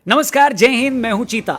नमस्कार, जय हिंद। मैं हूं चीता।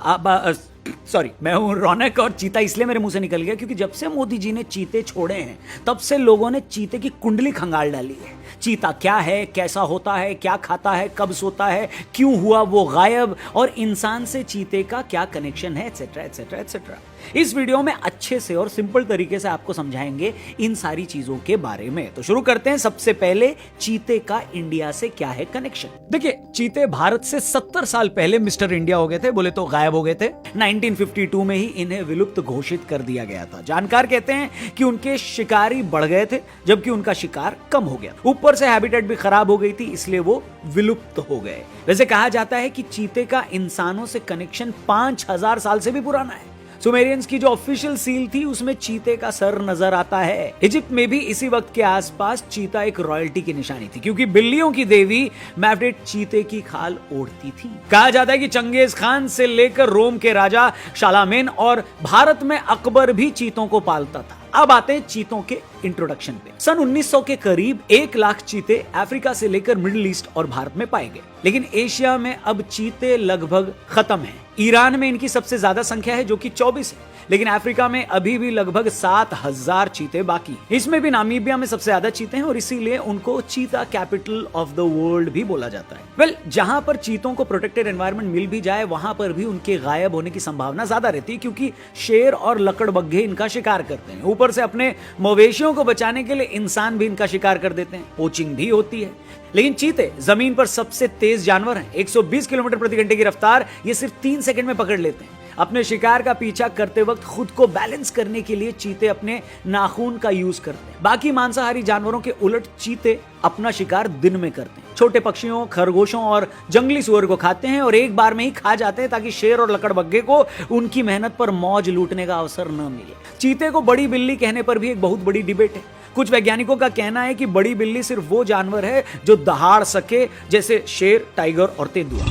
मैं हूं रौनक। और चीता इसलिए मेरे मुंह से निकल गया क्योंकि जब से मोदी जी ने चीते छोड़े हैं तब से लोगों ने चीते की कुंडली खंगाल डाली है। चीता क्या है, कैसा होता है, क्या खाता है, कब सोता है, क्यों हुआ वो गायब, और इंसान से चीते का क्या कनेक्शन है, एटसेट्रा एटसेट्रा एटसेट्रा। इस वीडियो में अच्छे से और सिंपल तरीके से आपको समझाएंगे इन सारी चीजों के बारे में। तो शुरू करते हैं। सबसे पहले चीते का इंडिया से क्या है कनेक्शन। देखिए, चीते भारत से 70 साल पहले मिस्टर इंडिया हो गए थे, बोले तो गायब हो गए थे। 1952 में ही इन्हें विलुप्त घोषित कर दिया गया था। जानकार कहते हैं कि उनके शिकारी बढ़ गए थे जबकि उनका शिकार कम हो गया। ऊपर से हैबिटेट भी खराब हो गई थी, इसलिए वो विलुप्त हो गए। वैसे कहा जाता है कि चीते का इंसानों से कनेक्शन 5000 साल से भी पुराना है। सुमेरियंस की जो ऑफिशियल सील थी उसमें चीते का सर नजर आता है। इजिप्ट में भी इसी वक्त के आसपास चीता एक रॉयल्टी की निशानी थी क्योंकि बिल्लियों की देवी मैफ्रेट चीते की खाल ओढ़ती थी। कहा जाता है कि चंगेज खान से लेकर रोम के राजा शालामेन और भारत में अकबर भी चीतों को पालता था। अब आते हैं चीतों के इंट्रोडक्शन पे। सन 1900 के करीब 1 लाख चीते अफ्रीका से लेकर मिडिल ईस्ट और भारत में पाए गए, लेकिन एशिया में अब चीते लगभग खत्म हैं। ईरान में इनकी सबसे ज्यादा संख्या है जो कि 24 है, लेकिन अफ्रीका में अभी भी लगभग 7000 चीते बाकी हैं। इसमें भी नामीबिया में सबसे ज्यादा चीते हैं और इसीलिए उनको चीता कैपिटल ऑफ द वर्ल्ड भी बोला जाता है। वेल, जहां पर चीतों को प्रोटेक्टेड एनवायरनमेंट मिल भी जाए वहां पर भी उनके गायब होने की संभावना ज्यादा रहती है क्योंकि शेर और लकड़बग्घे इनका शिकार करते हैं। ऊपर से अपने मवेशियों को बचाने के लिए इंसान भी इनका शिकार कर देते हैं। पोचिंग भी होती है। लेकिन चीते जमीन पर सबसे तेज जानवर हैं। 120 किलोमीटर प्रति घंटे की रफ्तार ये सिर्फ 3 सेकंड में पकड़ लेते हैं। अपने शिकार का पीछा करते वक्त खुद को बैलेंस करने के लिए चीते अपने नाखून का यूज करते हैं। बाकी मांसाहारी जानवरों के उलट चीते अपना शिकार दिन में करते हैं। छोटे पक्षियों, खरगोशों और जंगली सुअर को खाते हैं और एक बार में ही खा जाते हैं ताकि शेर और लकड़बग्घे को उनकी मेहनत पर मौज लूटने का अवसर न मिले। चीते को बड़ी बिल्ली कहने पर भी एक बहुत बड़ी डिबेट है। कुछ वैज्ञानिकों का कहना है कि बड़ी बिल्ली सिर्फ वो जानवर है जो दहाड़ सके, जैसे शेर, टाइगर और तेंदुआ।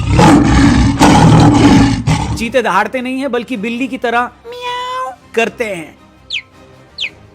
चीते दहाड़ते नहीं है बल्कि बिल्ली की तरह म्याऊ करते हैं।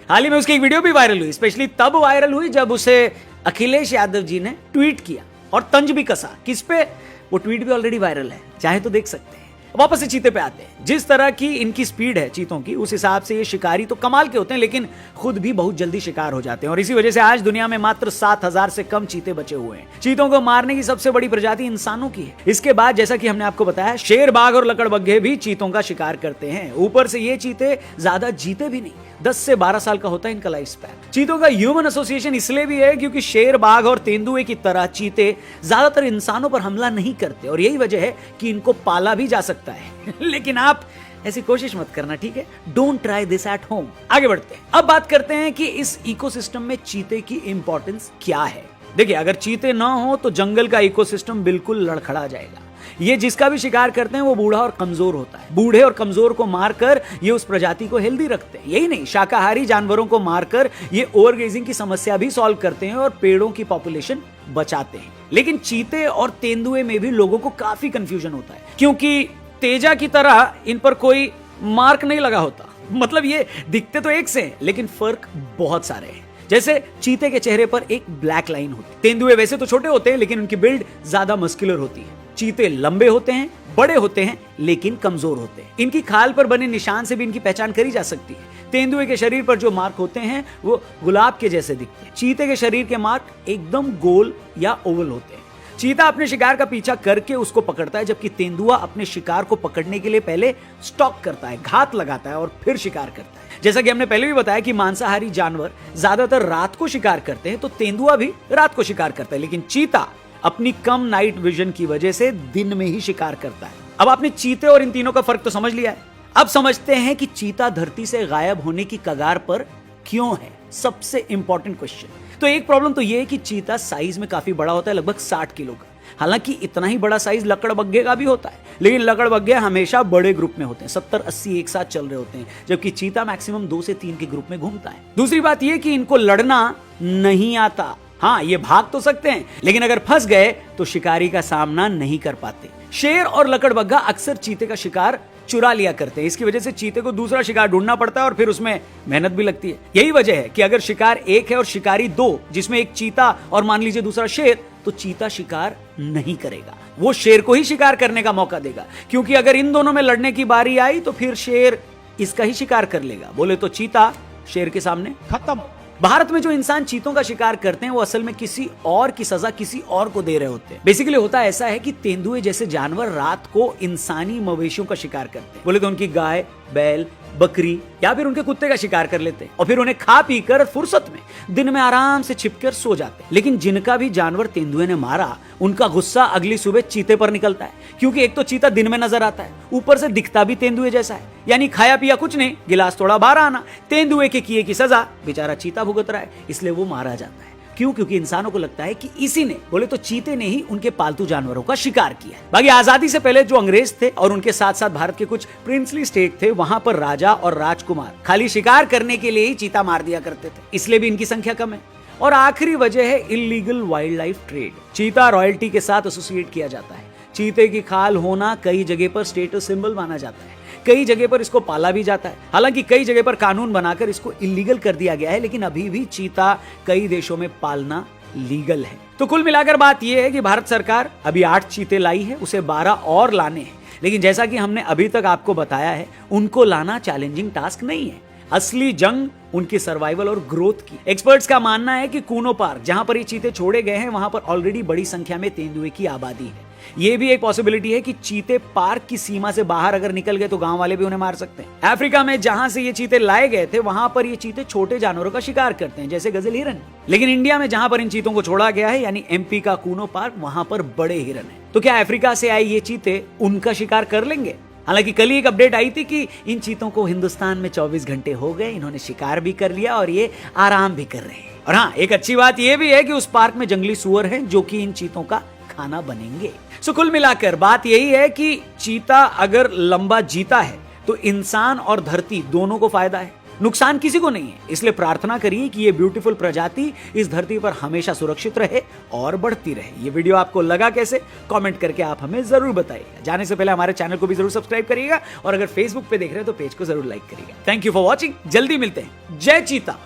हाल ही में उसकी एक वीडियो भी वायरल हुई। स्पेशली तब वायरल हुई जब उसे अखिलेश यादव जी ने ट्वीट किया और तंज भी कसा। किस पे? वो ट्वीट भी ऑलरेडी वायरल है, चाहे तो देख सकते हैं। वापस से चीते पे आते हैं। जिस तरह की इनकी स्पीड है चीतों की, उस हिसाब से ये शिकारी तो कमाल के होते हैं, लेकिन खुद भी बहुत जल्दी शिकार हो जाते हैं और इसी वजह से आज दुनिया में मात्र 7000 से कम चीते बचे हुए हैं। चीतों को मारने की सबसे बड़ी प्रजाति इंसानों की है। इसके बाद जैसा कि हमने आपको बताया, शेर, बाघ और लकड़बग्घे भी चीतों का शिकार करते हैं। ऊपर से ये चीते ज्यादा जीते भी नहीं। 10 से 12 साल का होता है इनका लाइफ स्पैन। चीतों का ह्यूमन एसोसिएशन इसलिए भी है क्योंकि शेर, बाघ और तेंदुए की तरह चीते ज्यादातर इंसानों पर हमला नहीं करते और यही वजह है कि इनको पाला भी जा सकता है। लेकिन आप ऐसी कोशिश मत करना, ठीक है? Don't try this at home. आगे बढ़ते हैं। अब बात करते हैं कि इस इकोसिस्टम में चीते की इंपॉर्टेंस क्या है। देखिए, अगर चीते ना हो तो जंगल का इकोसिस्टम बिल्कुल लड़खड़ा जाएगा। ये जिसका भी शिकार करते हैं वो बूढ़ा और कमजोर होता है। बूढ़े और कमजोर को मारकर ये उस प्रजाति को हेल्दी रखते हैं। यही नहीं, शाकाहारी जानवरों को मारकर ये ओवरग्रेजिंग की समस्या भी सॉल्व करते हैं और पेड़ों की पॉपुलेशन बचाते हैं। लेकिन चीते और तेंदुए में भी लोगों को काफी कंफ्यूजन होता है क्योंकि तेजा की तरह इन पर कोई मार्क नहीं लगा होता। मतलब ये दिखते तो एक से हैं, लेकिन फर्क बहुत सारे हैं। जैसे चीते के चेहरे पर एक ब्लैक लाइन होती है। तेंदुए वैसे तो छोटे होते हैं लेकिन उनकी बिल्ड ज्यादा मस्कुलर होती है। चीते लंबे होते हैं, बड़े होते हैं लेकिन कमजोर होते हैं। इनकी खाल पर बने निशान से भी इनकी पहचान करी जा सकती है। तेंदुए के शरीर पर जो मार्क होते हैं वो गुलाब के जैसे दिखते हैं। चीते के शरीर के मार्क एकदम गोल या ओवल होते हैं। चीता अपने शिकार का पीछा करके उसको पकड़ता है, जबकि तेंदुआ अपने शिकार को पकड़ने के लिए पहले स्टॉक करता है, घात लगाता है और फिर शिकार करता है। जैसा कि हमने पहले भी बताया कि मांसाहारी जानवर ज्यादातर रात को शिकार करते हैं, तो तेंदुआ भी रात को शिकार करता है, लेकिन चीता अपनी कम नाइट विजन की वजह से दिन में ही शिकार करता है। अब आपने चीते और इन तीनों का फर्क तो समझ लिया है। अब समझते हैं कि चीता धरती से गायब होने की कगार पर क्यों है। सबसे इंपॉर्टेंट क्वेश्चन। तो एक प्रॉब्लम तो यह है कि चीता साइज में काफी बड़ा होता है, लगभग 60 किलो का। हालांकि इतना ही बड़ा साइज लकड़बग्घे का भी होता है, लेकिन लकड़बग्घे हमेशा बड़े ग्रुप में होते हैं, 70-80 एक साथ चल रहे होते हैं, जबकि चीता मैक्सिमम 2 से 3 के ग्रुप में घूमता है। दूसरी बात यह कि इनको लड़ना नहीं आता। हाँ, ये भाग तो सकते हैं, लेकिन अगर फंस गए तो शिकारी का सामना नहीं कर पाते। शेर और लकड़बग्घा अक्सर चीते का शिकार चुरा लिया करते हैं। इसकी वजह से चीते को दूसरा शिकार ढूंढना पड़ता है और फिर उसमें मेहनत भी लगती है। यही वजह है कि अगर शिकार एक है और शिकारी 2, जिसमें एक चीता और मान लीजिए दूसरा शेर, तो चीता शिकार नहीं करेगा। वो शेर को ही शिकार करने का मौका देगा, क्योंकि अगर इन दोनों में लड़ने की बारी आई तो फिर शेर इसका ही शिकार कर लेगा। बोले तो चीता शेर के सामने खत्म। भारत में जो इंसान चीतों का शिकार करते हैं वो असल में किसी और की सजा किसी और को दे रहे होते हैं। बेसिकली होता ऐसा है कि तेंदुए जैसे जानवर रात को इंसानी मवेशियों का शिकार करते हैं। बोले तो उनकी गाय, बैल, बकरी या फिर उनके कुत्ते का शिकार कर लेते हैं और फिर उन्हें खा पी कर फुर्सत में दिन में आराम से छिपकर सो जाते हैं। लेकिन जिनका भी जानवर तेंदुए ने मारा, उनका गुस्सा अगली सुबह चीते पर निकलता है, क्योंकि एक तो चीता दिन में नजर आता है, ऊपर से दिखता भी तेंदुए जैसा है। यानी खाया पिया कुछ नहीं, गिलास थोड़ा बाहर आना, तेंदुए के किए की सजा बेचारा चीता भुगत रहा है, इसलिए वो मारा जाता है। क्यों? क्योंकि इंसानों को लगता है कि इसी ने, बोले तो चीते ने ही उनके पालतू जानवरों का शिकार किया है। बाकी आजादी से पहले जो अंग्रेज थे और उनके साथ साथ भारत के कुछ प्रिंसली स्टेट थे, वहां पर राजा और राजकुमार खाली शिकार करने के लिए ही चीता मार दिया करते थे, इसलिए भी इनकी संख्या कम है। और आखिरी वजह है इलीगल वाइल्ड लाइफ ट्रेड। चीता रॉयल्टी के साथ एसोसिएट किया जाता है। चीते की खाल होना कई जगह पर स्टेटस सिंबल माना जाता है, कई जगह पर इसको पाला भी जाता है। हालांकि कई जगह पर कानून बनाकर इसको इलीगल कर दिया गया है, लेकिन अभी भी चीता कई देशों में पालना लीगल है। तो कुल मिलाकर बात यह है कि भारत सरकार अभी 8 चीते लाई है, उसे 12 और लाने हैं। लेकिन जैसा कि हमने अभी तक आपको बताया है, उनको लाना चैलेंजिंग टास्क नहीं है। असली जंग उनकी सर्वाइवल और ग्रोथ की। एक्सपर्ट्स का मानना है कि कूनो पार्क, जहां पर ये चीते छोड़े गए हैं, वहां पर ऑलरेडी बड़ी संख्या में तेंदुए की आबादी है। ये भी एक पॉसिबिलिटी है कि चीते पार्क की सीमा से बाहर अगर निकल गए तो गांव वाले भी उन्हें मार सकते हैं। अफ्रीका में जहां से ये चीते लाए गए थे, वहां पर ये चीते छोटे जानवरों का शिकार करते हैं, जैसे गजल हिरन। लेकिन इंडिया में जहां पर इन चीतों को छोड़ा गया है, यानी एमपी का कूनो पार्क, वहां पर बड़े हिरन है। तो क्या अफ्रीका से आए ये चीते उनका शिकार कर लेंगे? हालांकि कल ही एक अपडेट आई थी कि इन चीतों को हिंदुस्तान में 24 घंटे हो गए, इन्होंने शिकार भी कर लिया और ये आराम भी कर रहे हैं। और हाँ, एक अच्छी बात यह भी है कि उस पार्क में जंगली सुअर हैं, जो कि इन चीतों का खाना बनेंगे। सो कुल मिलाकर बात यही है कि चीता अगर लंबा जीता है तो इंसान और धरती दोनों को फायदा है, नुकसान किसी को नहीं है। इसलिए प्रार्थना करिए कि ये ब्यूटीफुल प्रजाति इस धरती पर हमेशा सुरक्षित रहे और बढ़ती रहे। ये वीडियो आपको लगा कैसे, कमेंट करके आप हमें जरूर बताइएगा। जाने से पहले हमारे चैनल को भी जरूर सब्सक्राइब करिएगा और अगर फेसबुक पे देख रहे हैं तो पेज को जरूर लाइक करिएगा। थैंक यू फॉर वॉचिंग, जल्दी मिलते हैं। जय चीता।